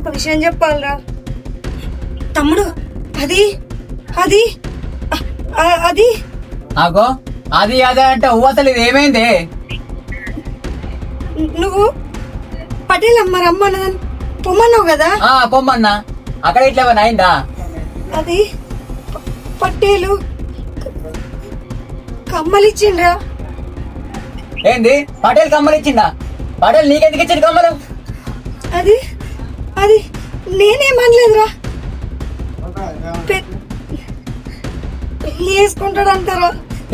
ఒక విషయం చెప్పాలరా తమ్ముడు. అది అది అది ఆగో అది అదే అంటే అసలు ఇది ఏమైంది? నువ్వు పటేల్ అమ్మ రమ్మన్నదని పొమ్మన్నావు కదా. పొమ్మన్నా. అక్కడ ఇట్లా ఏమైనా అయిందా? అది పట్టేలు కమ్మలిచ్చిండ్రా. ఏంది పటేల్ కమ్మలు ఇచ్చిందా? పటేల్ నీకెందుకు ఇచ్చింది కమ్మలు? అది అది నేనేమనలేదురా. పెళ్లి చేసుకుంటాడు అంటారా?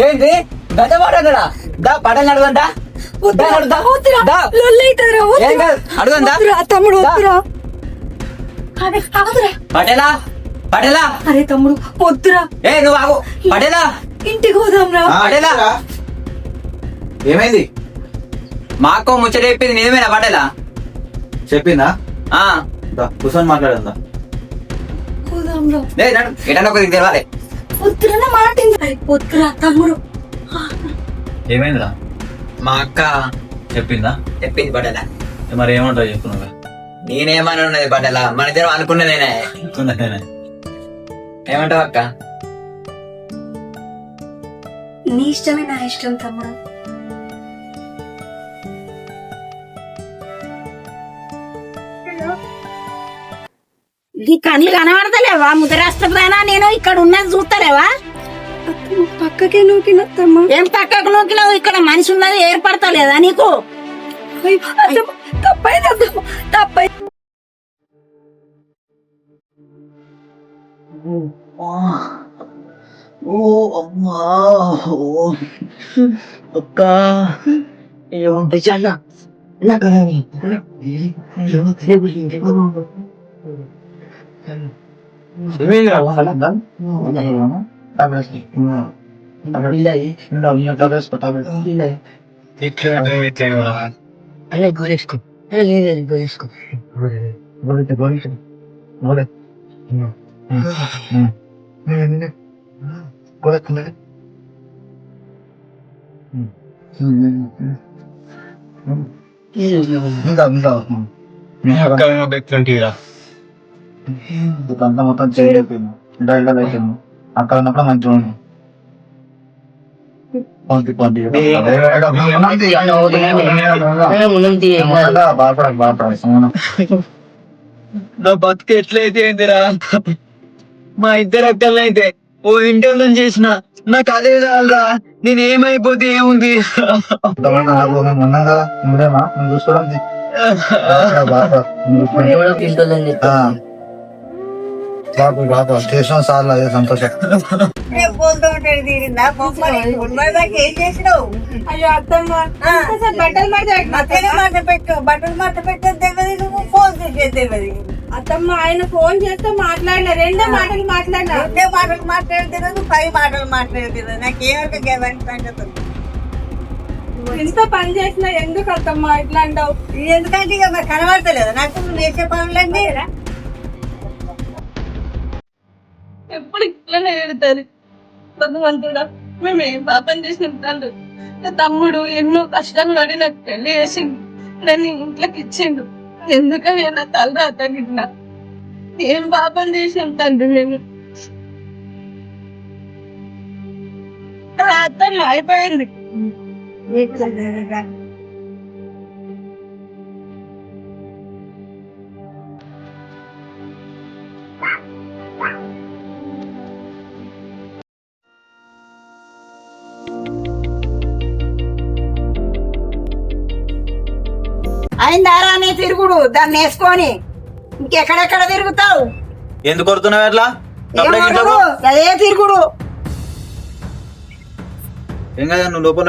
ఏంది గజవాడరా? పటేల్ అడుగుంటా తమ్ముడు. పటేలా పటేలా. అరే తమ్ముడు వద్దురా. నువ్వు ఆగు. పటేలా ఇంటికి పోదాం రా. పటేలా ఏమైంది? మా అక్క ముచ్చట చెప్పింది నిజమేనా? పటేలా చెప్పిందా? కూర్చొని మాట్లాడదా? పోదాం రా. ఎటన్నా కొద్దిగా తెలవాలి. వద్దురా మాట. వద్దురా తమ్ముడు. ఏమైందిరా? మా అక్క చెప్పిందా? చెప్పింది పటేలా. మరి ఏమంటావు చెప్పుకున్నావా? నేనేమని ఉన్నది పటేలా? మన ఇద్దరం అనుకున్నదేనే. ఏమంటావు అక్క? నీ ఇష్టమే నా ఇష్టం తమ్ముడు. ఈ కళ్ళు కనబడతలేవా? ముదరాష్ట్రపైనా నేను ఇక్కడ ఉన్నది చూస్తలేవా? పక్కకే నూకినత్తమ్మా. ఏం పక్కకు నూకినావు? ఇక్కడ మనిషి ఉన్నది ఏర్పడతలేదా నీకు? తప్పై అక్క ఏముంటాయి చాలా మొత్తం చేయలేకపోయింది. అక్కడ ఉన్నప్పుడు మంచిగా ఉంది. నా బతుకు ఎట్లయితే ఏందిరా? మా ఇద్దరు అక్కలనైతే ఓ ఇంటర్వ్యూ చేసిన నాకు అదే చాలరా. నేనేమైపోతే ఏముంది? చేసిన సార్లు అదే సంతోషం. ఏం చేసినావు? అయ్యో అత్తమ్మ బట్టలు బట్టలు మడత పెట్టేది తెలియదు, నువ్వు ఫోన్ చేసేది తెలియదు. అత్తమ్మ ఆయన ఫోన్ చేస్తే మాట్లాడిన రెండే మాటలు మాట్లాడినా. రెండే మాటలు మాట్లాడేది తెలియదు, 5 మాటలు మాట్లాడేది తెలియదు. నాకేమో సంగతి. ఇంత పని చేసినా ఎందుకు అత్తమ్మ ఇట్లా అంటావు? ఎందుకంటే ఇక మరి కనబడతలేదు నాకు నువ్వు చేసే పనులన్నీ. ఎప్పుడు ఇట్లనే ఎడతారు భగవంతుడా. మేము ఏం పాపం చేసిన తండ్రి. నా తమ్ముడు ఎన్నో కష్టాలు పడి నాకు పెళ్లి చేసిండు, నన్ను ఇంట్లోకి ఇచ్చిండు. ఎందుకని నా తల రాతగిట్లా? ఏం పాపం చేసాం తండ్రి మేము? రాత్రి అయిపోయింది. అయిందారా నీ తిరుగుడు? దాన్ని వేసుకొని ఇంకెక్కడెక్కడ తిరుగుతావు? ఎందుకు కొడుతున్నావు ఎట్లా? అదే తిరుగుడు. ఏం కదా నువ్వు లోపల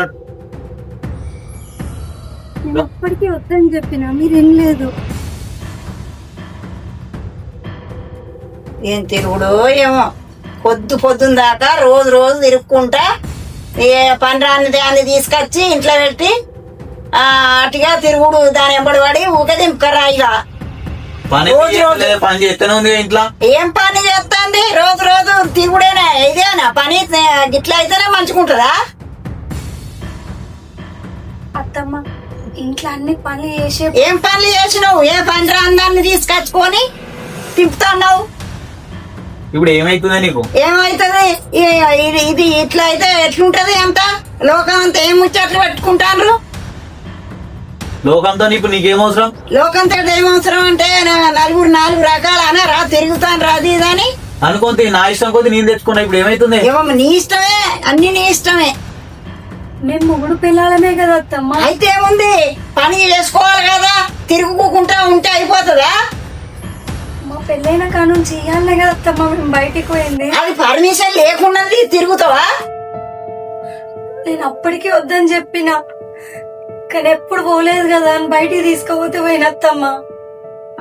అప్పటికే వద్దని చెప్పినా మీరేం లేదు. ఏం తిరుగుడు ఏమో. పొద్దున్న దాకా రోజు తిరుక్కుంటా ఏ పని రాని దాన్ని తీసుకొచ్చి ఇంట్లో పెట్టి అటుగా తిరుగుడు. దాని ఎంబడి పడి ఊక దింపకరా. ఇక పని చేస్తూనే ఉంది ఇంట్లో. ఏం పని చేస్తుంది? రోజు తిరుగుడేనా? ఇదేనా పని? గిట్ల అయితేనే మంచుకుంటుందా? అత్తమ్మ ఇంట్లో అన్ని పనులు చేసే ఏం పనులు చేసినావు? ఏ పని రాందాన్ని తీసుకొచ్చుకొని తిప్పుతున్నావు? ఇప్పుడు ఏమైతుందా నీకు? ఏమైతుంది? ఇది ఇట్లా అయితే ఎట్లుంటది? అంత లోకం అంతా ఏం ముచ్చట్లు పెట్టుకుంటారు? లోకంతో ఇప్పుడు నీకేమవసరం? లోకంతో ఏమవసరం అంటే నలుగురు నాలుగు రకాలు అనరా తిరుగుతాను రాది ఇదని అనుకుంటే నా ఇష్టం కొద్ది నేను తెచ్చుకున్నా. ఇప్పుడు ఏమైతుంది? ఏమో నీ ఇష్టమే, అన్ని నీ ఇష్టమే. మేము మొగుడు పిల్లలమే కదా అత్తమ్మ. అయితే ఏముంది, పని చేసుకోవాలి కదా, తిరుగుకుంటా ఉంటే అయిపోతుందా? మా పెళ్ళైన కాను చెయ్యాలనే కదా అత్తమ్మ మేము బయటికి పోయింది. అది పర్మిషన్ లేకుండా తిరుగుతావా? నేను అప్పటికి వద్దని చెప్పిన, కానీ ఎప్పుడు పోలేదు కదా అని బయటికి తీసుకుపోతే పోయినత్తమ్మ.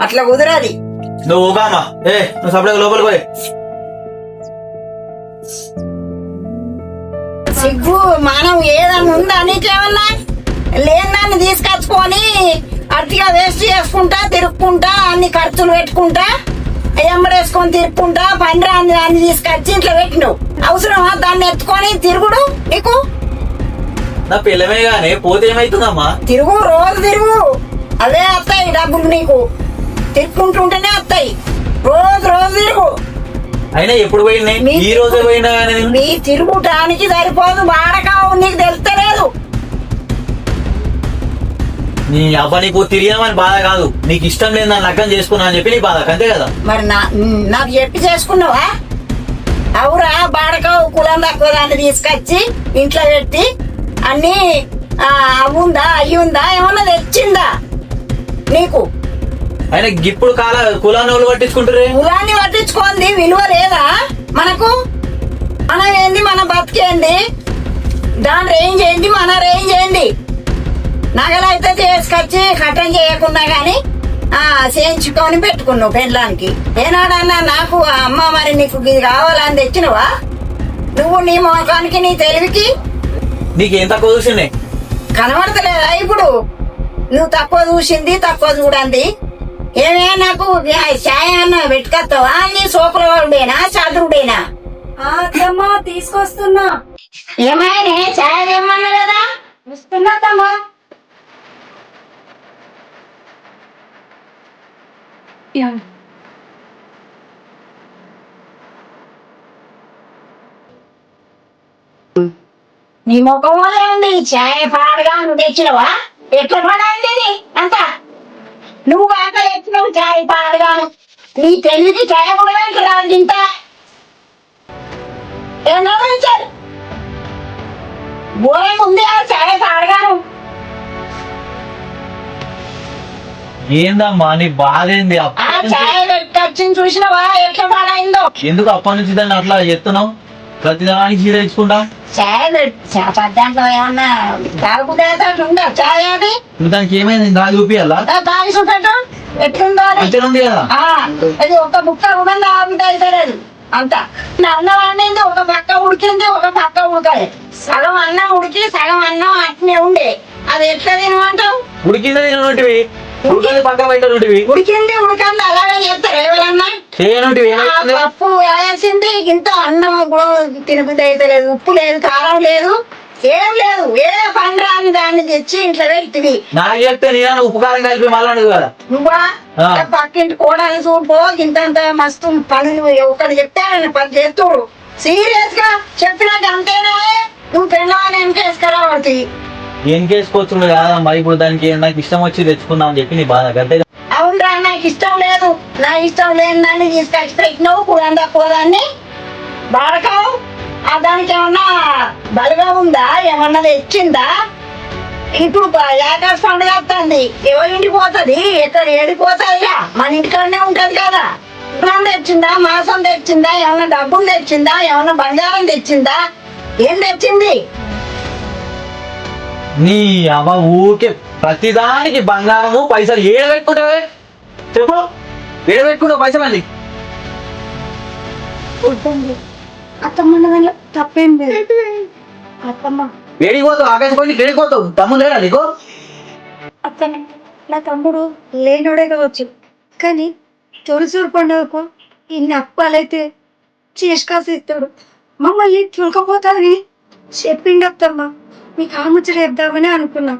అట్లా కుదరాది. నువ్వు ఊగామా? నువ్వు సపరేట్ లోపలికి పోయి. సిగ్గు మానం ఏదన్నా ఉందా నీకేమన్నా? లేని దాన్ని తీసుకొచ్చుకొని అట్టిగా వేస్ట్ చేసుకుంటా తిరుక్కుంటా అన్ని ఖర్చులు పెట్టుకుంటా ఎంబడేసుకొని తిరుక్కుంటా పని రాని దాన్ని తీసుకొచ్చి ఇంట్లో పెట్టినావు. అవసరమా దాన్ని ఎత్తుకొని తిరుగుడు నీకు? నా పిల్లమే గానీ పోతే ఏమైతుందమ్మా? తిరుగు, రోజు తిరుగు, అవే వస్తాయి డబ్బులు నీకు. తిరుక్కుంటుంటేనే వస్తాయి. రోజు రోజు తిరుగు. అయినా ఎప్పుడు పోయినాయి? ఈ రోజే పోయినా కానీ నీ తిరుగుటానికి సరిపోదు, వాడకావు నీకు తెలుస్తలేదు. నీ అబ్బా నీకు తిరిగామని బాధ కాదు, నీకు ఇష్టం లేదు నన్ను లగ్గం చేసుకున్నా అని చెప్పి నీ బాధ, అంతే కదా? మరి నాకు చెప్పి చేసుకున్నావా? అవురా, బాడకావు కులం తక్కువ దాన్ని తీసుకొచ్చి ఇంట్లో పెట్టి అన్ని అవుందా అయ్యుందా ఏమన్నా తెచ్చిందా నీకు? అయినా ఇప్పుడు కులాన్ని వాళ్ళు పట్టించుకుంటారే. కులాన్ని పట్టించుకోండి, విలువ లేదా మనకు? మనం ఏంది, మన బతికేంది, దాని రేంజ్ ఏంది, మన రేంజ్ ఏంది? నగలైతే చేసుకొచ్చి కట్టం చేయకుండా గాని చేయించుకొని పెట్టుకున్నావు పెళ్ళానికి. ఏనాడన్నా నాకు అమ్మ మరి నీకు ఇది కావాలని తెచ్చినవా? నువ్వు నీ మొఖానికి నీ తెలివికి నీకేం తక్కువ చూసిండే కనబడతలేదా ఇప్పుడు? నువ్వు తక్కువ చూసింది తక్కువ చూడండి. ఏమే నాకు ఛాయ్ అన్న పెట్టుకొస్తావా? నీ సోకులవాడుడేనా చదురుడేనా? అత్తమ్మ తీసుకొస్తున్నా. ఏమైనా ఛాయ్ ఏమన్నా కదా? వస్తున్నా అత్తమ్మ. నీ ముఖం వల్లే ఉంది. ఛాయ్ పాడగా నువ్వు తెచ్చినవా? ఎట్లా పడండి అంత? నువ్వు కాక తెచ్చినావు ఛాయ్ పాడగాను. నీ తెలివికి ఛాయ్ కూడా రాదు ఇంత. ఏమో బోయం ఉంది ఆ ఛాయ్ పాడగాను. ఏందమ్మా నీ బాధ ఏంది? ఆ ఛాయ్ వచ్చింది చూసినవా ఎట్లా పాడైందో? ఎందుకు అప్పటి నుంచి దాన్ని అట్లా చెప్తున్నావు? ప్రతిదానికి చీర తెచ్చుకుంటా. ఛాయ్ పద్దాంట్లో ఏమన్నా తాగుదేదా ఉందా ఛాయ్? అది నువ్వు దానికి ఏమైంది? దాని చూపియాలా? తాగి చూపెట్టు ఎట్లుందో అది. మంచిగా ఉంది కదా? అది ఒక ముక్క కూడా తాగుతాలేదు అంత. నా అన్నం వండింది ఒక పక్క ఉడికింది ఒక పక్క ఉడకాలి. సగం అన్నం ఉడికి సగం అన్నం అట్నే ఉండే. అది ఎట్లా తినమంటావు? ఉడికింది తినటివి, ఉడికింది పక్క పెట్టివి, ఉడికింది ఉడకండి అలాగే చేస్తారు ఎవరన్నా. చేయనటివి. పప్పు వేసింది ఇంత అన్నం కూడా తినబుద్ధి అయితే లేదు. ఉప్పు లేదు, కారం లేదు, ఏం లేదు. ఏ పని రాని దాన్ని తెచ్చి ఇంట్లో పెట్టి నాకు చెప్తే నేను ఉపకారం కలిపి మళ్ళీ కదా. నువ్వా పక్కింటి కోడని చూపో ఇంత మస్తు పని. నువ్వు ఒకటి చెప్తే ఆయన పని చేస్తుడు. సీరియస్ గా చెప్పినాక అంతేనా? నువ్వు పెళ్ళని వెనకేసుకురావద్దు. ఏం చేసుకోవచ్చు కాదమ్మా. ఇప్పుడు దానికి నాకు ఇష్టం వచ్చి తెచ్చుకుందాం అని చెప్పి నీ బాధ అంతే. అవునరా, నాకు ఇష్టం లేదు. నా ఇష్టం లేని దాన్ని తీసుకొచ్చి పెట్టినావు కూడా తక్కువ దాన్ని బాడకావు. దానికి ఏమన్నా బలుగా ఉందా? ఏమన్నా తెచ్చిందా? ఇప్పుడు ఏకాశ పండుగ వస్తుంది. ఎవరింటికి పోతుంది? ఎక్కడ ఏడిపోతుంది? మన ఇంటికాడనే ఉంటది కదా. కులం తెచ్చిందా? మాసం తెచ్చిందా? ఏమన్నా డబ్బులు తెచ్చిందా? ఏమన్నా బంగారం తెచ్చిందా? ఏం తెచ్చింది? నీ అమ్మ ఊరికే ప్రతిదానికి బంగారము పైసలు ఏడ పెట్టుకుంటావే చెప్పు? ఏడ పెట్టుకుంటావు పైసలు? అండి అత్తమ్మ దాంట్లో తప్పేం లేదు. అత్తమ్మ వేడికి పోతావు, ఆకాశపోయి వేడికి పోతావు. తమ్ముడు లేడా నీకు? అత్తమ్మ నా తమ్ముడు లేనోడే కావచ్చు, కానీ తొలిసూరు పండుగకు ఇన్ని అప్పాలైతే చేసుకాసి ఇస్తాడు. మమ్మల్ని చులకపోతాదని చెప్పిండు అత్తమ్మ. మీకు ఆ ముచ్చట చెప్దామని అనుకున్నాం,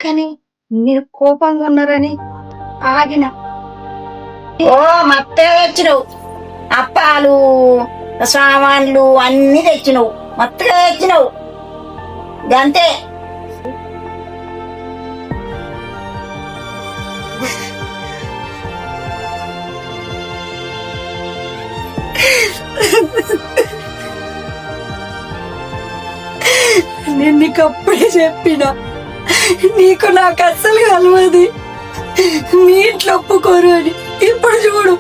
కానీ మీరు కోపంగా ఉన్నారని ఆగిన. ఓ మొత్తం తెచ్చినావు, అప్పాలు సామాన్లు అన్ని తెచ్చినావు, మొత్తం తెచ్చినావు గంతే. నేను నీకు అప్పుడే చెప్పిన, నీకు నాకు అస్సలు కలవది, మీ ఇంట్లో ఒప్పుకోరు అని. ఇప్పుడు చూడు,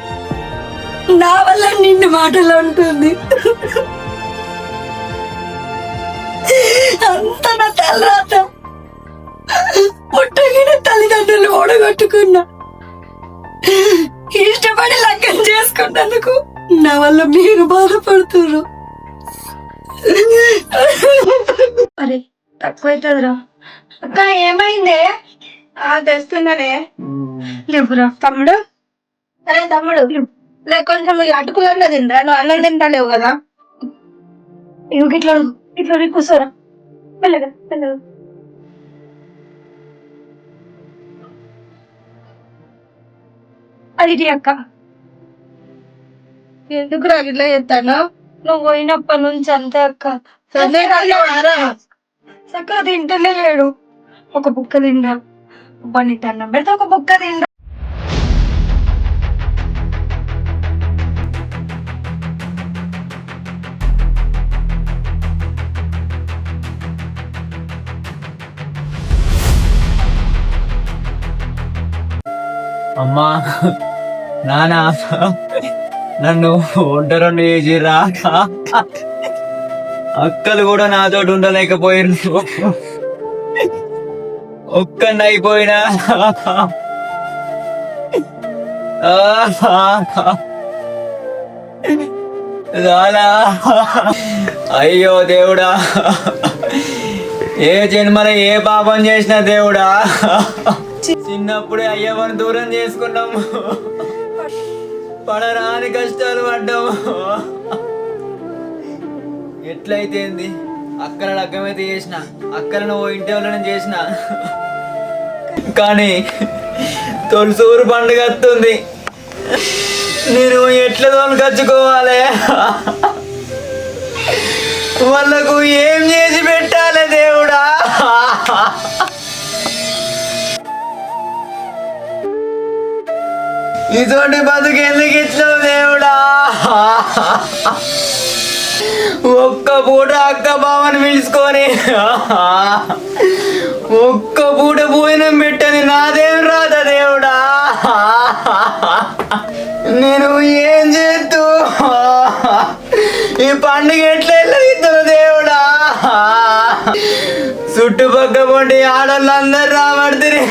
నా వల్ల నిన్ను మాటలు అంటుంది. అంత నా తలరాత. పుట్టగిన తల్లిదండ్రులు ఓడగొట్టుకున్నా, ఇష్టపడి లగ్గం చేసుకున్నందుకు నా వల్ల మీరు బాధపడుతున్నారు. అరే తక్కువైతుందిరా. అక్క ఏమైందే? తెస్తున్నానే. లేవురా తమ్ముడు. అరే తమ్ముడు, కొంచెం అటుకులన్నా తింటా, నువ్వు అన్నం తింటలేవు కదా. ఇట్లా ఇట్లా కూర్చోరా, వెళ్ళగా వెళ్ళగా. అది అక్క, ఎందుకు ఇట్లా చేస్తాను? నువ్వు పోయినప్పటి నుంచి అంతే అక్క. చక్కగా తింటలే లేడు. ఒక బుక్క తిండా, పని అన్నం పెడితే ఒక బుక్క తిండా. అమ్మా నానా నన్ను ఒంటరి చేసిర్రా. అక్కలు కూడా నాతోటి ఉండలేకపోయారు, ఒక్కడిని అయిపోయినా. అయ్యో దేవుడా, ఏ జన్మలో ఏ పాపం చేసిన దేవుడా. చిన్నప్పుడే అయ్యవని దూరం చేసుకున్నాము, పడరాని కష్టాలు పడ్డాము. ఎట్లయితే అక్కడ లగ్గమైతే చేసిన, అక్కలను ఇంటి వాళ్ళని చేసిన, కానీ తొలిసూరు పండుగ వస్తుంది, నేను ఎట్లా తోలుకొచ్చుకోవాలి? వాళ్ళకు ఏం చేసి పెట్టాలి దేవుడా? ఇటువంటి బతుకు ఎందుకు ఇచ్చినావు దేవుడా? ఒక్క పూట అక్క బావని పిలుచుకొని ఒక్క పూట భోజనం పెట్టని నాదేం రాదా దేవుడా? నేను ఏం చేస్తూ ఈ పండుగ ఎట్లా వెళ్ళదిద్దాను దేవుడా? చుట్టుపక్క పొంటి ఆడోళ్ళందరూ రాబడుతుంది,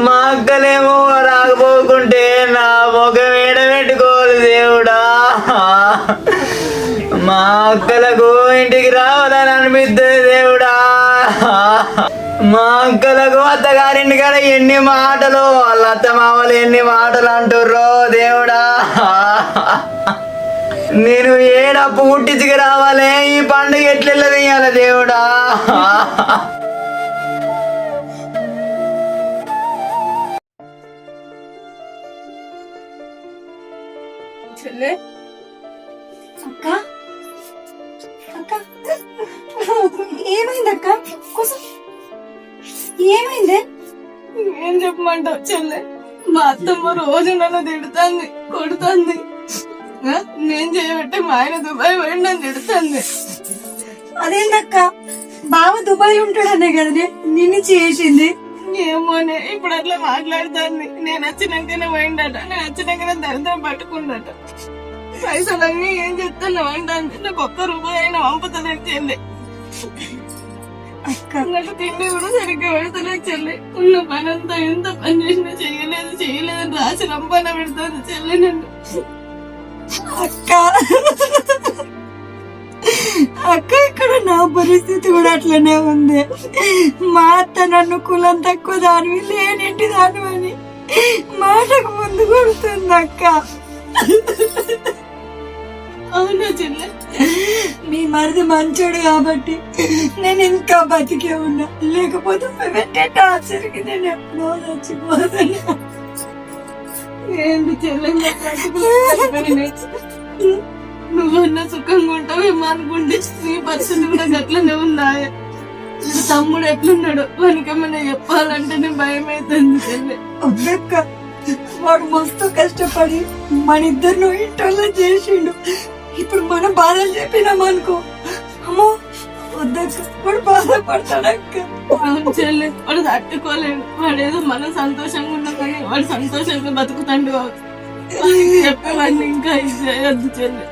మా అక్కలేమో రాకపోకుంటే నా ముఖం ఏడబెట్టుకోవాలి దేవుడా. మా అక్కలకు ఇంటికి రావాలని అనిపిస్తుంది దేవుడా. మా అక్కలకు అత్తగారింటి కాడ ఎన్ని మాటలు, వాళ్ళ అత్త మామలు ఎన్ని మాటలు అంటుర్రో దేవుడా. నేను ఏడప్పు పుట్టించుకు రావాలి, ఈ పండుగ ఎట్లా తీయాలి దేవుడా? అక్క అక్క ఏమైంది అక్క? ఏమైంది? ఏం చెప్పమంటావు చెల్లె? మా అత్తమ్మ రోజు నన్ను తిడుతుంది, కొడుతుంది. నేను చేయబట్టే మా ఆయన దుబాయ్ పోయి నన్ను తిడుతుంది. అదేందక్క, బావ దుబాయ్ ఉంటాడనే కదా నిన్ను చేసింది. ఏమోనే ఇప్పుడు అట్లా మాట్లాడుతుంది. నేను వచ్చినాకనే పోయిందట, నేను వచ్చినాకనే దరిద్రం పట్టుకుందట. పైసలన్నీ ఏం చెప్తున్నావు అంటుంది. నాకు ఒక్క రూపాయి అయినా పంపుతలేదు చెల్లి. నాకు తిండి కూడా సరిగ్గా పెడతలేదు చెల్లి. ఉన్న పని అంతా ఎంత పని చేసినా చేయలేదని రాసి రంపన పెడతాను చెల్లి నన్ను. అక్క అక్క ఇక్కడ నా పరిస్థితి కూడా అట్లనే ఉంది. మా అత్త నన్ను కులం తక్కువ దానివి, లేనింటి దానివని మాటకు ముందు కొడుతుంది అక్క. అవునా చెల్లె? మీ మరిది మంచోడు కాబట్టి నేను ఇంకా బతికే ఉన్నా, లేకపోతే పెట్టే టార్చర్కి నేను ఎప్పుడో చచ్చిపోతాను. ఏంది చెల్లె నా బ్రతుకులు అయిపోయినాయి. నువ్వన్నా సుఖంగా ఉంటావేమో అనుకుంటే నీ పరిస్థితి కూడా గట్లనే ఉందా? నా తమ్ముడు ఎట్లున్నాడు మనకేమన్నా చెప్పాలంటే నేను భయం అవుతుంది చెల్లె. వద్దక్క, వాడు మస్తు కష్టపడి మన ఇద్దరు ఇంట్లో చేసిండు. ఇప్పుడు మనం బాధలు చెప్పినాం అనుకో, అమ్మో వద్దక్క, వాడు బాధపడతాడక్క. అవును చెల్లె, వాడు తట్టుకోలేడు. వాడేదో మనం సంతోషంగా ఉన్నాం కానీ వాడు సంతోషంగా బతుకుతాడు కావచ్చు. చెప్పేవాడిని ఇంకా ఇది చేయొద్దు చెల్లె.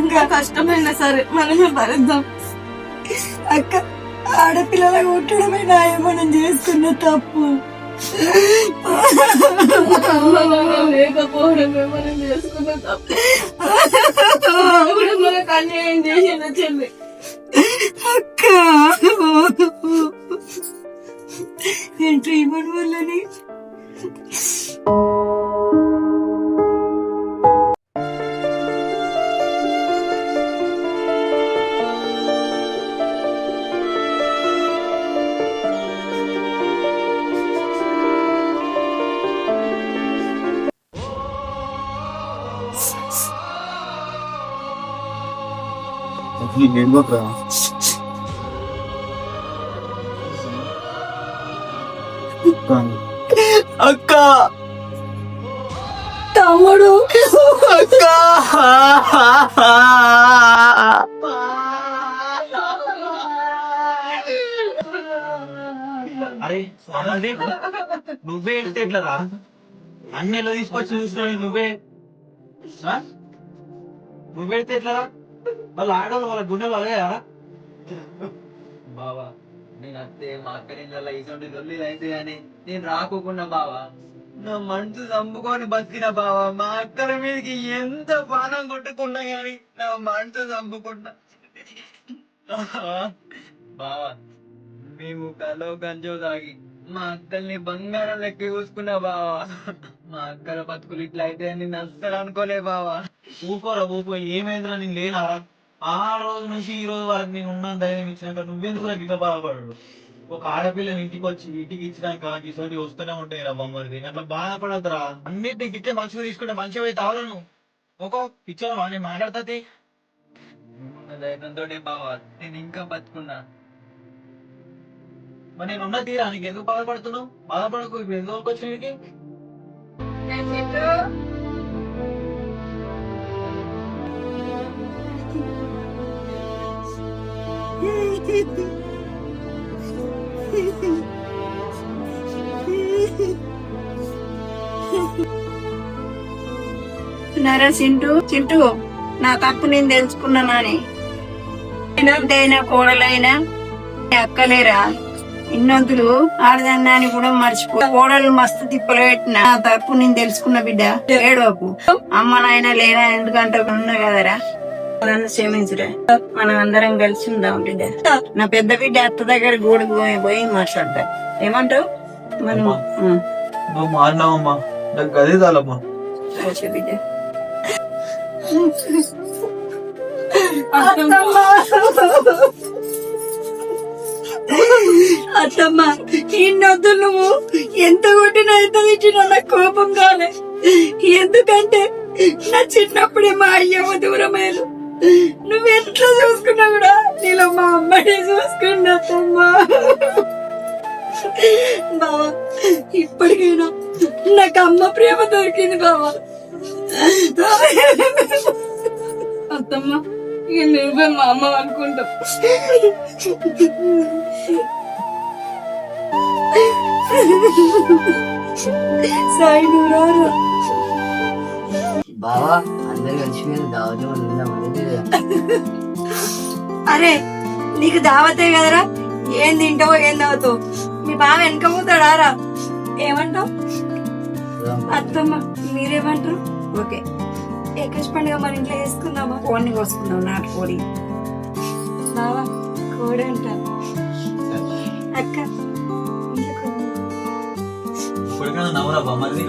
ఇంకా కష్టమైనా సరే మనమే భరిద్దాం. అక్క, ఆడపిల్లల కొట్టడమే మనం చేసుకున్న తప్పు. లేకపోవడమే మనం చేసుకున్న తప్పు. కూడా మనకు అన్యాయం చేసిన చెల్లి. అక్క ఏంటో ఇవ్వడం వల్లని అక్క తమ్ముడు అక్క అరే స్వామి, నువ్వే వెళ్తే ఎట్లరా? అన్ని ఎలా తీసుకొచ్చి చూస్తున్నావు నువ్వే? నువ్వు వెళ్తే ఎట్లరా? వాళ్ళు ఆడవాళ్ళు వాళ్ళ గుండెలు అలాగా? బావా నేను అత్తే మా అక్క నీళ్ళ ఇటువంటి దొల్లి అయితే అని నేను రాకోకుండా బావా నా మనసు చంపుకొని బతికిన బావా. మా అక్కల మీదకి ఎంత బాణం కొట్టుకున్నా గాని నా మనసు చంపుకున్నా బావా. మేము కలో గంజో తాగి మా అక్కల్ని బంగారం లెక్క చూసుకున్నా బావా. మా అక్కల బతుకులు ఇట్లా అయితే అని నేను అస్సలు అనుకోలే బావా. ఊకోరా ఊకో, ఏమైందిరా? నేను లేనా? ఆ రోజు నుంచి ఈ రోజు వరకు నేను ఉన్నాను ధైర్యం ఇచ్చినాక నువ్వెందుకు నాకు ఇంత బాధపడడు? ఒక ఆడపిల్లని ఇంటికి ఇచ్చినాక ఇటువంటి వస్తూనే ఉంటాయి రా బొమ్మది. అట్లా బాధపడద్దురా. అన్నిటికి ఇచ్చే మంచిగా తీసుకుంటే మంచిగా పోయి తావలను ఒక పిచ్చోరా నేను మాట్లాడుతుంది. ధైర్యంతోనే బావా నేను ఇంకా బతుకున్నా. మరి నేను ఉన్న తీరా నీకు ఎందుకు బాధపడుతున్నావు? బాధపడకు. ఇప్పుడు ఎందుకు వచ్చిన నీకు? నరా చింటూ నా తప్పు నేను తెలుసుకున్నానని అయినా కోడలైనా అక్కలేరా ఇన్నొంతులు ఆడదన్నాన్ని కూడా మర్చిపో. కోడలు మస్తు తిప్పలు పెట్టిన నా తప్పు నేను తెలుసుకున్న బిడ్డ. ఏడవకు, అమ్మ నాయన లేరా ఎందుకంటే ఉన్నా కదరా, నన్ను క్షమించురా. మనం అందరం కలిసి ఉందాం బిడ్డ. నా పెద్ద బిడ్డ అత్త దగ్గర గూడికి పోయి మాట్లాడతా. ఏమంటావు? మనం నువ్వు మారినావమ్మా, నాకు గదే చాలమ్మా. ఓకే బిడ్డ. అత్తమ్మ, ఇన్నొద్దు, నువ్వు ఎంత కొట్టినా ఎంత తిట్టినా నాకు కోపం కాలే. ఎందుకంటే నా చిన్నప్పుడే మా అయ్యమ్మ దూరమయ్యారు. నువ్వు ఎట్లా చూసుకున్నా కూడా నీలో మా అమ్మనే చూసుకున్నా అత్తమ్మా. బావా, ఇప్పటికైనా నాకు అమ్మ ప్రేమ దొరికింది బావా. అత్తమ్మ, ఇక నువ్వే మా అమ్మ అనుకుంటావు. సాయి నూరారా. బావా అందరు కలిసి మీరు దావతో అరే, నీకు దావతే కదరా, ఏం తింటావో ఏం తాగుతావు. మీ బావ వెనక పోతాడారా? ఏమంటావు? అత్తమ్మ మీరేమంటారు? ఓకే, ఏకాశ పండుగ మన ఇంట్లో వేసుకుందామా? కోడిని కోసుకుందాం, నాటు కోడి. బావా కోడి అంట. అక్క ఇప్పటికైనా నవ్వురా బామ్మది.